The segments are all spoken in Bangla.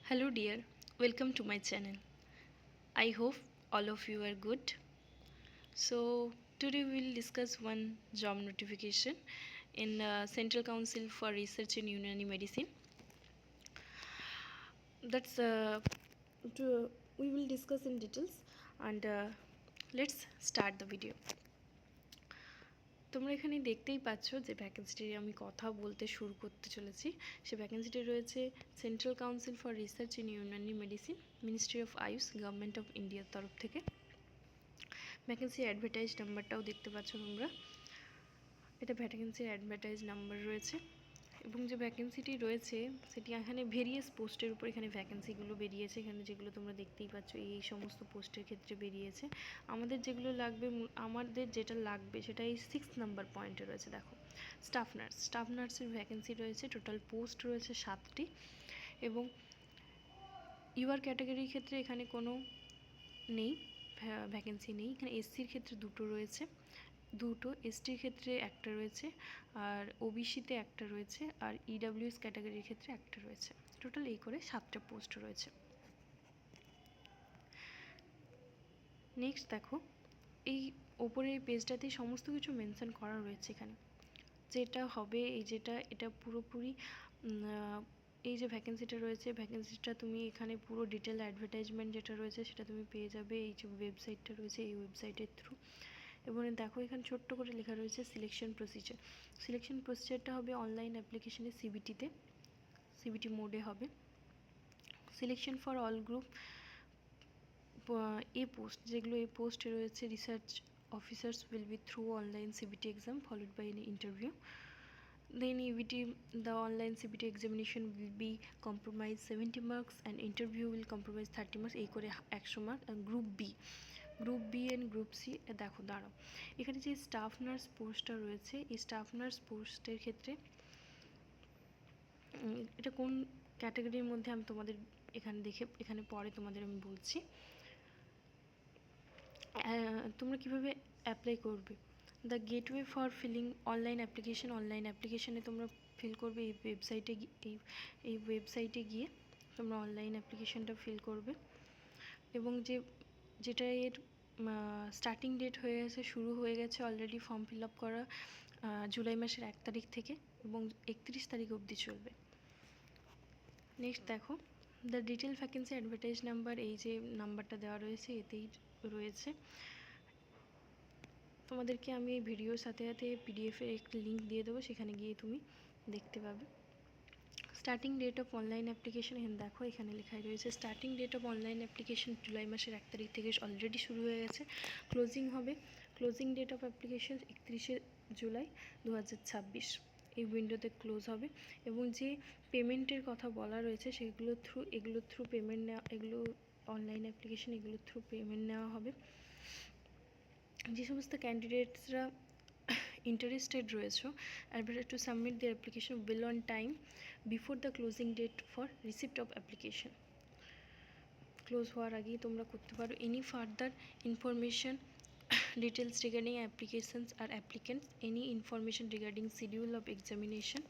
Hello dear, welcome to my channel. I hope all of you are good. So today we will discuss one job notification in Central Council for Research in Unani Medicine. That's we will discuss in details and let's start the video. তোমরা এখানে দেখতেই পাচ্ছ যে ভ্যাকেন্সিটি আমি কথা বলতে শুরু করতে চলেছি। সে ভ্যাকেন্সিটি রয়েছে central council for research in Unani medicine, ministry of Ayush, government of ইন্ডিয়ার তরফ থেকে। ভ্যাকেন্সি অ্যাডভার্টাইজ নাম্বারটাও দেখতে পাচ্ছ তোমরা, এটা ভ্যাকেন্সির অ্যাডভার্টাইজ নাম্বার রয়েছে। এবং যে ভ্যাকেন্সিটি রয়েছে সেটি এখানে ভেরিয়াস পোস্টের উপর এখানে ভ্যাকেন্সিগুলো বেরিয়েছে। এখানে যেগুলো তোমরা দেখতেই পাচ্ছ এই সমস্ত পোস্টের ক্ষেত্রে বেরিয়েছে। আমাদের যেগুলো লাগবে, আমাদের যেটা লাগবে সেটা এই 6 নাম্বার পয়েন্টে রয়েছে। দেখো, স্টাফ নার্সের ভ্যাকেন্সি রয়েছে, টোটাল পোস্ট রয়েছে 7টি। এবং ইউআর ক্যাটাগরির ক্ষেত্রে এখানে কোনো নেই, ভ্যাকেন্সি নেই। এখানে এসসির ক্ষেত্রে দুটো, এসটির ক্ষেত্রে একটা রয়েছে, আর ওবিসিতে একটা রয়েছে, আর ইডাব্লিউএস ক্যাটাগরির ক্ষেত্রে একটা রয়েছে। টোটাল এই করে 7টা পোস্ট রয়েছে। নেক্সট দেখো, এই ওপরের এই পেজটাতেই সমস্ত কিছু মেনশন করা রয়েছে। এখানে যেটা হবে এটা পুরোপুরি এই যে ভ্যাকেন্সিটা রয়েছে, ভ্যাকেন্সিটা তুমি এখানে পুরো ডিটেল অ্যাডভার্টাইজমেন্ট যেটা রয়েছে সেটা তুমি পেয়ে যাবে এই যে ওয়েবসাইটটা রয়েছে, এই ওয়েবসাইটের থ্রু। এবং দেখো এখানে ছোট্ট করে লেখা রয়েছে সিলেকশন প্রসিজারটা হবে অনলাইন অ্যাপ্লিকেশনে সিবিটি মোডে হবে। সিলেকশন ফর অল গ্রুপ যেগুলো এই পোস্টে রয়েছে, research officers will be through online CBT exam followed by an interview. Then the online CBT examination will be compromise 70 marks and interview will compromise 30 marks, এই করে 100 mark. Group B and group C. দেখো দাঁড়াও, এখানে যে স্টাফ নার্স পোস্টটা রয়েছে, এই স্টাফ নার্স পোস্টের ক্ষেত্রে এটা কোন ক্যাটাগরির মধ্যে আমি তোমাদের এখানে পরে তোমাদের আমি বলছি। তোমরা কিভাবে অ্যাপ্লাই করবে। The gateway for filling online অ্যাপ্লিকেশনে তোমরা ফিল করবে এই ওয়েবসাইটে গিয়ে তোমরা অনলাইন অ্যাপ্লিকেশনটা ফিল করবে। এবং যেটা এর স্টার্টিং ডেট হয়ে গেছে, শুরু হয়ে গেছে অলরেডি ফর্ম ফিল আপ করা জুলাই মাসের 1 তারিখ থেকে এবং 31 তারিখ অবধি চলবে। নেক্সট দেখো, the detail vacancy advertise number, এই যে নাম্বারটা দেওয়া রয়েছে এতেই রয়েছে। তোমাদেরকে আমি এই ভিডিওর সাথে পিডিএফের একটা লিঙ্ক দিয়ে দেবো, সেখানে গিয়ে তুমি দেখতে পাবে। Starting date of online application, এখানে দেখো এখানে লেখাই রয়েছে starting date of online application জুলাই মাসের 1 তারিখ থেকে অলরেডি শুরু হয়ে গেছে। ক্লোজিং ডেট অফ অ্যাপ্লিকেশন 31শে জুলাই 2026, এই উইন্ডোতে ক্লোজ হবে। এবং যে পেমেন্টের কথা বলা রয়েছে এগুলোর থ্রু পেমেন্ট নেওয়া, এগুলো অনলাইন অ্যাপ্লিকেশন, এগুলোর থ্রু পেমেন্ট নেওয়া হবে। যে সমস্ত ক্যান্ডিডেটসরা ইন্টারেস্টেড রয়েছে, advised to submit their application well on time before the closing date for receipt of application. Close হওয়ার আগেই তোমরা করতে পারো। Any further information details regarding applications or applicants, any information regarding schedule of examination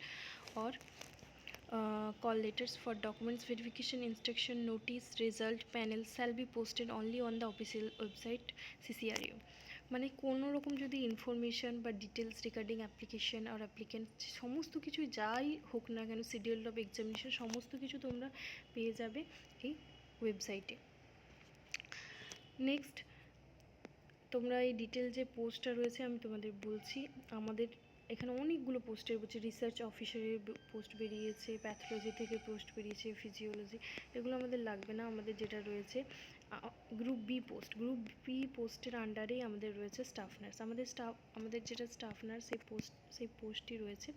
or call letters for documents verification, instruction, notice, result panel shall be posted only on the official website CCRU. মানে কোনো রকম যদি ইনফরমেশান বা ডিটেলস রিগার্ডিং অ্যাপ্লিকেশন আর অ্যাপ্লিকেন্ট সমস্ত কিছু যাই হোক না কেন, শিডিউল অফ এক্সামিনেশন সমস্ত কিছু তোমরা পেয়ে যাবে এই ওয়েবসাইটে। নেক্সট তোমরা এই ডিটেল যে পোস্টটা রয়েছে আমি তোমাদের বলছি। আমাদের এখানে অনেকগুলো পোস্টের বলছে, রিসার্চ অফিসারের পোস্ট বেরিয়েছে, প্যাথোলজি থেকে পোস্ট বেরিয়েছে, ফিজিওলজি, এগুলো আমাদের লাগবে না। আমাদের যেটা রয়েছে গ্রুপ বি পোস্টের আন্ডারেই আমাদের রয়েছে স্টাফ নার্স। আমাদের যেটা স্টাফ নার্স সেই পোস্টটি রয়েছে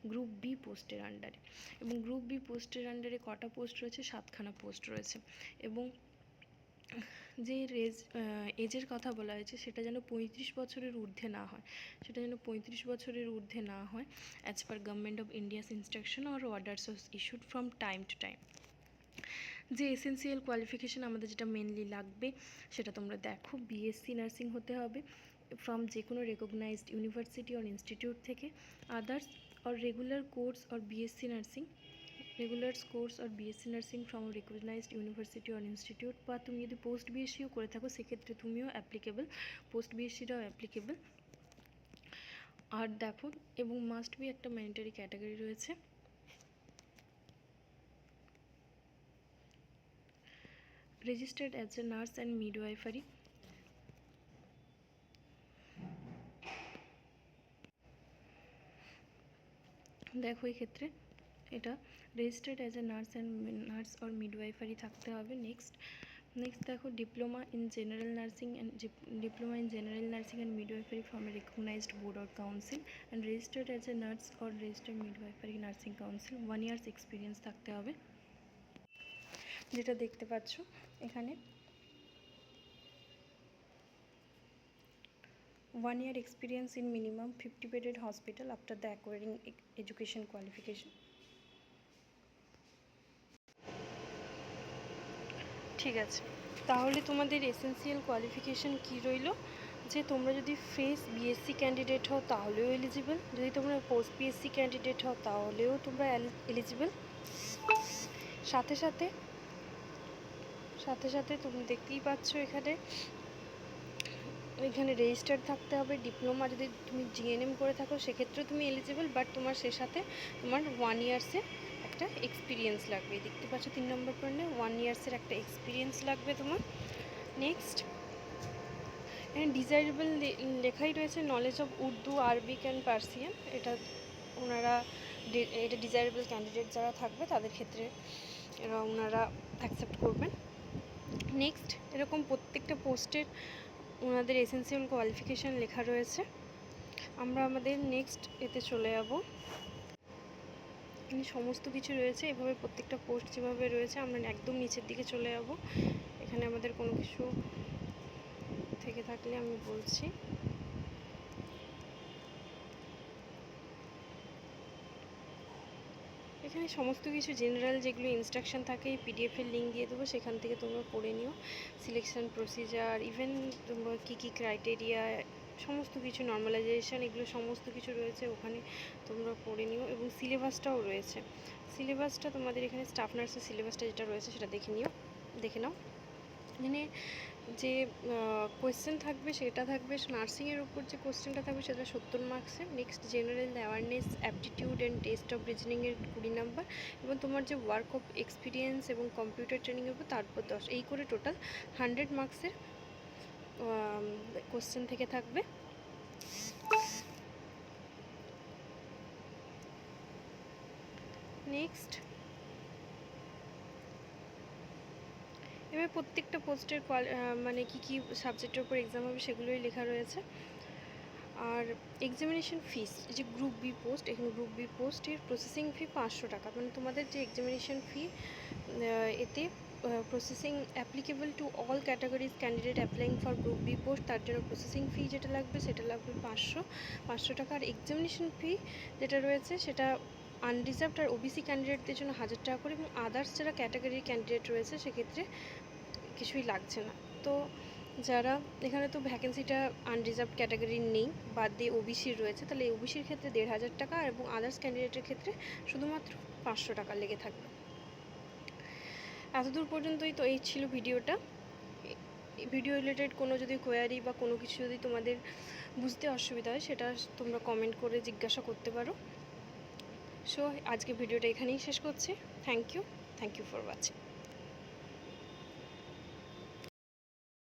গ্রুপ বি পোস্টের আন্ডারে। এবং গ্রুপ বি পোস্টের আন্ডারে কটা পোস্ট রয়েছে, 7খানা পোস্ট রয়েছে। এবং যে এজের কথা বলা হয়েছে সেটা যেন 35 বছরের ঊর্ধ্বে না হয়, as per government of India's instruction or orders issued from time to time. যে এসেন্সিয়াল কোয়ালিফিকেশান আমাদের যেটা মেনলি লাগবে সেটা তোমরা দেখো, বিএসসি নার্সিং হতে হবে ফ্রম যে কোনো রেকগনাইজড ইউনিভার্সিটি অর ইনস্টিটিউট থেকে, others or regular course or BSc nursing regular course আর BSc nursing from recognised university or institute, বা তুমি যদি পোস্ট বিএসসিও করে থাকো সেক্ষেত্রে তুমিও অ্যাপ্লিকেবল, পোস্ট বিএসসিটাও অ্যাপ্লিকেবল। আর দেখো, এবং মাস্ট বি একটা ম্যান্ডেটরি ক্যাটাগরি রয়েছে। Registered as a nurse and midwifery, দেখো এই ক্ষেত্রে এটা registered as a nurse or midwifery থাকতে হবে। নেক্সট দেখো, diploma in general nursing and midwifery from a recognised board or council and registered as a nurse or registered midwifery nursing council, 1 years experience থাকতে হবে। যেটা দেখতে পাচ্ছ এখানে 1 year experience in minimum 50 bedded hospital after the acquiring education qualification। ঠিক আছে, তাহলে তোমাদের এসেন্সিয়াল কোয়ালিফিকেশান কী রইল, যে তোমরা যদি ফ্রেশ বিএসসি ক্যান্ডিডেট হও তাহলেও এলিজিবল, যদি তোমরা পোস্ট বিএসসি ক্যান্ডিডেট হও তাহলেও তোমরা এলিজিবল। সাথে সাথে তুমি দেখতেই পাচ্ছ এখানে রেজিস্টার্ড থাকতে হবে। ডিপ্লোমা যদি তুমি জিএনএম করে থাকো সেক্ষেত্রেও তুমি এলিজিবল, বাট তোমার সে সাথে তোমার 1 ইয়ার্সের একটা এক্সপিরিয়েন্স লাগবে। দেখতে পাচ্ছ 3 নম্বর পয়েন্টে 1 ইয়ার্সের একটা এক্সপিরিয়েন্স লাগবে তোমার। নেক্সট এখানে ডিজাইরেবল লেখাই রয়েছে, knowledge of Urdu, Arabic and Persian. এটা ডিজাইরেবল ক্যান্ডিডেট যারা থাকবে তাদের ক্ষেত্রে ওনারা অ্যাকসেপ্ট করবেন। নেক্সট এরকম প্রত্যেকটা পোস্টের ওনাদের এসেন্সিয়াল কোয়ালিফিকেশান লেখা রয়েছে। আমরা আমাদের নেক্সট এতে চলে যাব। এখানে সমস্ত কিছু রয়েছে, এভাবে প্রত্যেকটা পোস্ট যেভাবে রয়েছে আমরা একদম নিচের দিকে চলে যাব। এখানে আমাদের কোনো কিছু থেকে থাকলে আমি বলছি। এখানে সমস্ত কিছু জেনারেল যেগুলো ইনস্ট্রাকশন থাকে এই পিডিএফের লিঙ্ক দিয়ে দেবো, সেখান থেকে তোমরা পড়ে নিও। সিলেকশন প্রসিজার, ইভেন তোমরা কী ক্রাইটেরিয়া, সমস্ত কিছু নর্মালাইজেশন, এগুলো সমস্ত কিছু রয়েছে ওখানে তোমরা পড়ে নিও। এবং সিলেবাসটাও রয়েছে, সিলেবাসটা তোমাদের এখানে স্টাফ নার্সের সিলেবাসটা যেটা রয়েছে সেটা দেখে নাও। এখানে যে কোয়েশ্চেন থাকবে সেটা থাকবে নার্সিংয়ের উপর, যে কোয়েশ্চেনটা থাকবে সেটা 70 মার্কসের। Next general awareness, aptitude and test of রিজনিংয়ের 20 নাম্বার, এবং তোমার যে ওয়ার্ক অফ এক্সপিরিয়েন্স এবং কম্পিউটার ট্রেনিংয়ের উপর তারপর 10, এই করে টোটাল 100 মার্কসের কোয়েশ্চেন থেকে থাকবে। নেক্সট এবার প্রত্যেকটা পোস্টের মানে কী সাবজেক্টের উপর এক্সাম হবে সেগুলোই লেখা রয়েছে। আর এক্সামিনেশন ফিস, যে গ্রুপ বি পোস্ট, এখানে গ্রুপ বি পোস্টের প্রসেসিং ফি 500 টাকা। মানে তোমাদের যে এক্সামিনেশন ফি, এতে processing applicable to all categories candidate applying for group B post, তার জন্য প্রসেসিং ফি যেটা লাগবে সেটা লাগবে 500 টাকা। আর এক্সামিনেশন ফি যেটা রয়েছে সেটা আনরিজার্ভড আর ওবিসি ক্যান্ডিডেটদের জন্য 1000 টাকা করে, এবং আদার্স যারা ক্যাটাগরির ক্যান্ডিডেট রয়েছে সেক্ষেত্রে কিছুই লাগছে না। তো যারা এখানে তো ভ্যাকেন্সিটা আনরিজার্ভড ক্যাটাগরির নেই, বাদ দিয়ে ওবিসির রয়েছে, তাহলে ওবিসির ক্ষেত্রে 1500 টাকা, এবং আদার্স ক্যান্ডিডেটের ক্ষেত্রে শুধুমাত্র 500 টাকা লেগে থাকবে। এতদূর পর্যন্তই তো এই ছিল ভিডিওটা। ভিডিও রিলেটেড কোনো যদি কোয়ারি বা কোনো কিছু যদি তোমাদের বুঝতে অসুবিধা হয় সেটা তোমরা কমেন্ট করে জিজ্ঞাসা করতে পারো। সো আজকে ভিডিওটা এখানেই শেষ করছি। Thank you for watching.